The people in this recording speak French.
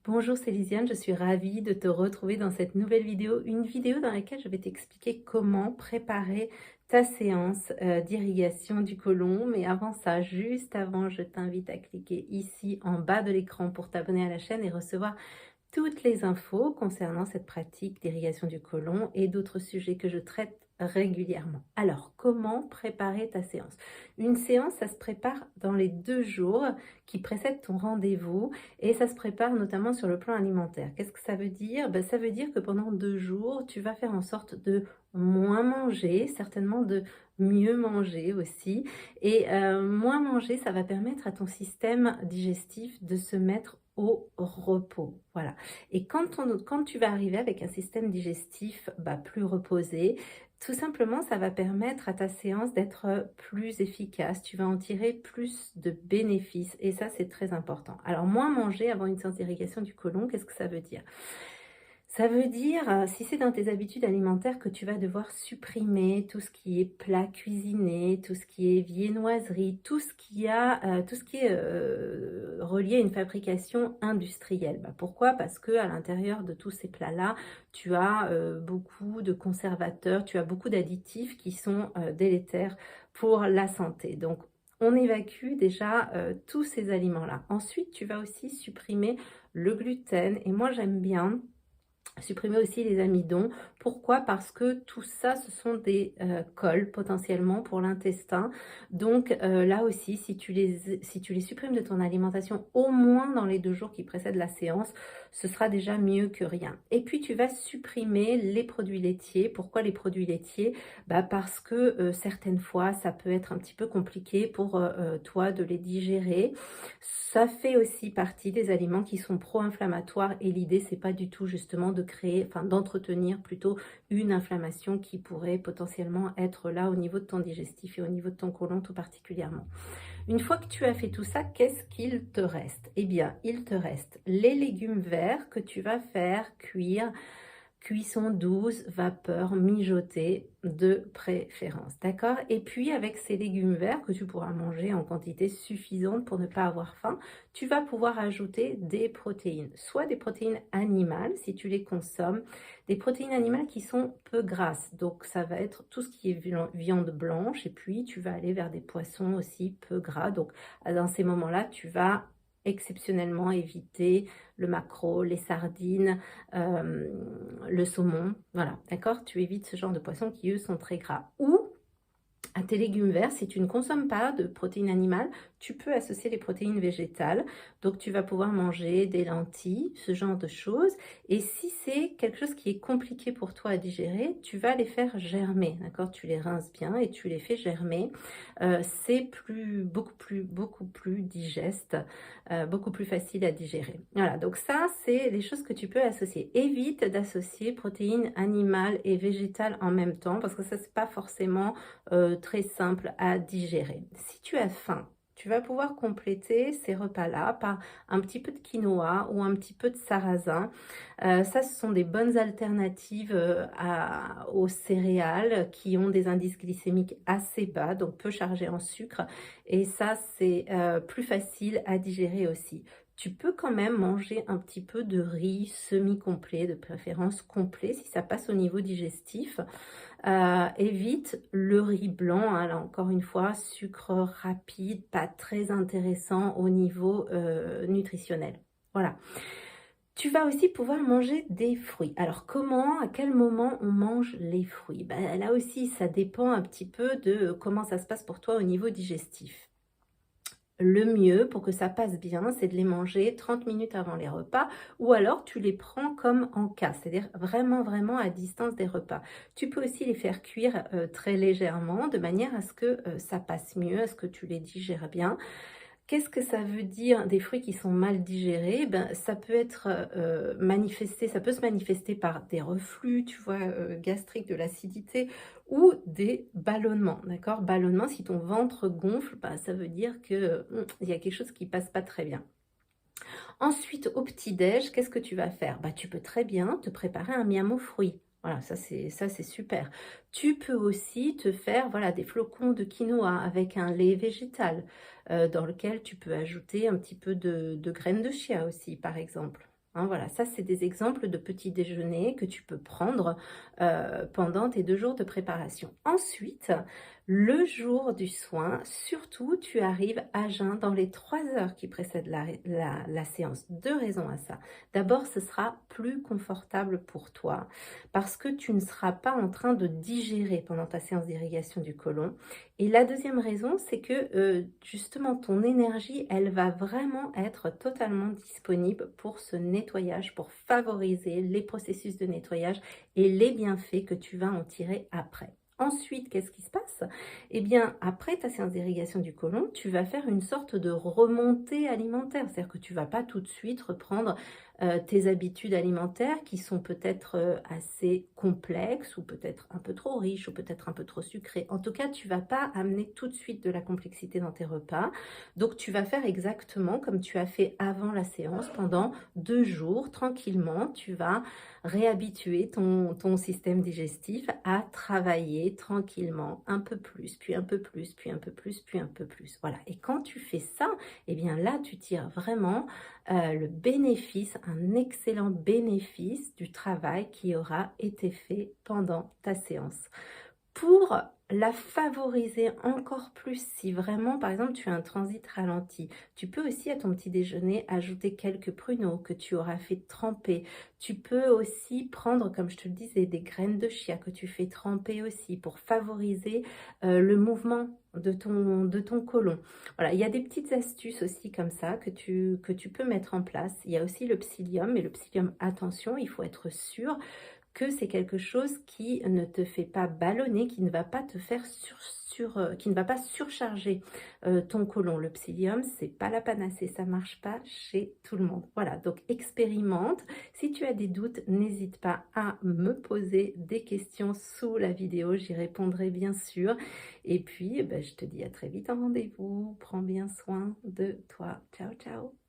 Bonjour, c'est Lisiane, je suis ravie de te retrouver dans cette nouvelle vidéo, une vidéo dans laquelle je vais t'expliquer comment préparer ta séance d'irrigation du côlon. Mais avant ça, juste avant, je t'invite à cliquer ici en bas de l'écran pour t'abonner à la chaîne et recevoir toutes les infos concernant cette pratique d'irrigation du côlon et d'autres sujets que je traite régulièrement. Alors, comment préparer ta séance? Une séance, ça se prépare dans les 2 jours qui précèdent ton rendez-vous et ça se prépare notamment sur le plan alimentaire. Qu'est-ce que ça veut dire? Ben, ça veut dire que pendant 2 jours, tu vas faire en sorte de moins manger, certainement de mieux manger aussi. Et moins manger, ça va permettre à ton système digestif de se mettre au repos. Voilà. Et quand tu vas arriver avec un système digestif plus reposé, tout simplement, ça va permettre à ta séance d'être plus efficace. Tu vas en tirer plus de bénéfices. Et ça, c'est très important. Alors, moins manger avant une séance d'irrigation du côlon, qu'est-ce que ça veut dire? Ça veut dire, si c'est dans tes habitudes alimentaires, que tu vas devoir supprimer tout ce qui est plat cuisiné, tout ce qui est viennoiserie, tout ce qui est, relié à une fabrication industrielle. Pourquoi? Parce que à l'intérieur de tous ces plats-là, tu as, beaucoup de conservateurs, tu as beaucoup d'additifs qui sont, délétères pour la santé. Donc on évacue déjà, tous ces aliments-là. Ensuite, tu vas aussi supprimer le gluten et moi j'aime bien supprimer aussi les amidons. Pourquoi? Parce que tout ça, ce sont des cols potentiellement pour l'intestin. Donc là aussi, si tu les supprimes de ton alimentation, au moins dans les 2 jours qui précèdent la séance, ce sera déjà mieux que rien. Et puis tu vas supprimer les produits laitiers. Pourquoi les produits laitiers? Parce que certaines fois, ça peut être un petit peu compliqué pour toi de les digérer. Ça fait aussi partie des aliments qui sont pro-inflammatoires et l'idée, c'est pas du tout justement de créer, enfin d'entretenir plutôt une inflammation qui pourrait potentiellement être là au niveau de ton digestif et au niveau de ton côlon tout particulièrement. Une fois que tu as fait tout ça, qu'est-ce qu'il te reste? Eh bien, il te reste les légumes verts que tu vas faire cuire. Cuisson douce, vapeur, mijotée de préférence, d'accord? Et puis avec ces légumes verts que tu pourras manger en quantité suffisante pour ne pas avoir faim, tu vas pouvoir ajouter des protéines, soit des protéines animales si tu les consommes, des protéines animales qui sont peu grasses, donc ça va être tout ce qui est viande blanche et puis tu vas aller vers des poissons aussi peu gras, donc dans ces moments-là, tu vas exceptionnellement éviter le maquereau, les sardines, le saumon, voilà, d'accord? Tu évites ce genre de poissons qui, eux, sont très gras. Ou à tes légumes verts, si tu ne consommes pas de protéines animales, tu peux associer les protéines végétales. Donc, tu vas pouvoir manger des lentilles, ce genre de choses. Et si c'est quelque chose qui est compliqué pour toi à digérer, tu vas les faire germer, d'accord? Tu les rinces bien et tu les fais germer. C'est beaucoup plus digeste, beaucoup plus facile à digérer. Voilà, donc ça, c'est les choses que tu peux associer. Évite d'associer protéines animales et végétales en même temps parce que ça, c'est pas forcément très simple à digérer. Si tu as faim, tu vas pouvoir compléter ces repas-là par un petit peu de quinoa ou un petit peu de sarrasin. Ça, ce sont des bonnes alternatives aux céréales qui ont des indices glycémiques assez bas, donc peu chargés en sucre. Et ça, c'est plus facile à digérer aussi. Tu peux quand même manger un petit peu de riz semi-complet, de préférence complet, si ça passe au niveau digestif. Évite le riz blanc, hein, là encore une fois, sucre rapide, pas très intéressant au niveau nutritionnel. Voilà. Tu vas aussi pouvoir manger des fruits. Alors comment, à quel moment on mange les fruits? Là aussi, ça dépend un petit peu de comment ça se passe pour toi au niveau digestif. Le mieux pour que ça passe bien, c'est de les manger 30 minutes avant les repas ou alors tu les prends comme en cas, c'est-à-dire vraiment, vraiment à distance des repas. Tu peux aussi les faire cuire très légèrement de manière à ce que ça passe mieux, à ce que tu les digères bien. Qu'est-ce que ça veut dire des fruits qui sont mal digérés? Ça peut être, manifesté ça peut se manifester par des reflux, tu vois, gastriques, de l'acidité ou des ballonnements, d'accord? Ballonnement, si ton ventre gonfle, ça veut dire que, il y a quelque chose qui passe pas très bien. Ensuite, au petit-déj, qu'est-ce que tu vas faire? Tu peux très bien te préparer un miam aux fruits. Voilà, ça c'est super. Tu peux aussi te faire, voilà, des flocons de quinoa avec un lait végétal, dans lequel tu peux ajouter un petit peu de graines de chia aussi, par exemple. Hein, voilà, ça c'est des exemples de petits déjeuners que tu peux prendre pendant tes 2 jours de préparation. Ensuite, le jour du soin, surtout, tu arrives à jeun dans les 3 heures qui précèdent la séance. 2 raisons à ça. D'abord, ce sera plus confortable pour toi parce que tu ne seras pas en train de digérer pendant ta séance d'irrigation du côlon. Et la deuxième raison, c'est que justement ton énergie, elle va vraiment être totalement disponible pour ce nettoyage, pour favoriser les processus de nettoyage et les bienfaits que tu vas en tirer après. Ensuite, qu'est-ce qui se passe? Eh bien, après ta séance d'irrigation du côlon, tu vas faire une sorte de remontée alimentaire. C'est-à-dire que tu ne vas pas tout de suite reprendre tes habitudes alimentaires qui sont peut-être assez complexes ou peut-être un peu trop riches ou peut-être un peu trop sucrées. En tout cas, tu vas pas amener tout de suite de la complexité dans tes repas. Donc, tu vas faire exactement comme tu as fait avant la séance pendant 2 jours, tranquillement. Tu vas réhabituer ton système digestif à travailler tranquillement, un peu plus, puis un peu plus, puis un peu plus, puis un peu plus. Voilà. Et quand tu fais ça, eh bien là, tu tires vraiment le bénéfice, un excellent bénéfice du travail qui aura été fait pendant ta séance. Pour la favoriser encore plus, si vraiment, par exemple, tu as un transit ralenti, tu peux aussi à ton petit déjeuner ajouter quelques pruneaux que tu auras fait tremper. Tu peux aussi prendre, comme je te le disais, des graines de chia que tu fais tremper aussi pour favoriser le mouvement de ton côlon. Voilà, il y a des petites astuces aussi comme ça que tu peux mettre en place. Il y a aussi le psyllium, mais le psyllium, attention, il faut être sûr que c'est quelque chose qui ne te fait pas ballonner, qui ne va pas te faire qui ne va pas surcharger ton côlon. Le psyllium, c'est pas la panacée, ça marche pas chez tout le monde. Voilà, donc expérimente. Si tu as des doutes, n'hésite pas à me poser des questions sous la vidéo, j'y répondrai bien sûr. Et puis, je te dis à très vite en rendez-vous. Prends bien soin de toi. Ciao, ciao.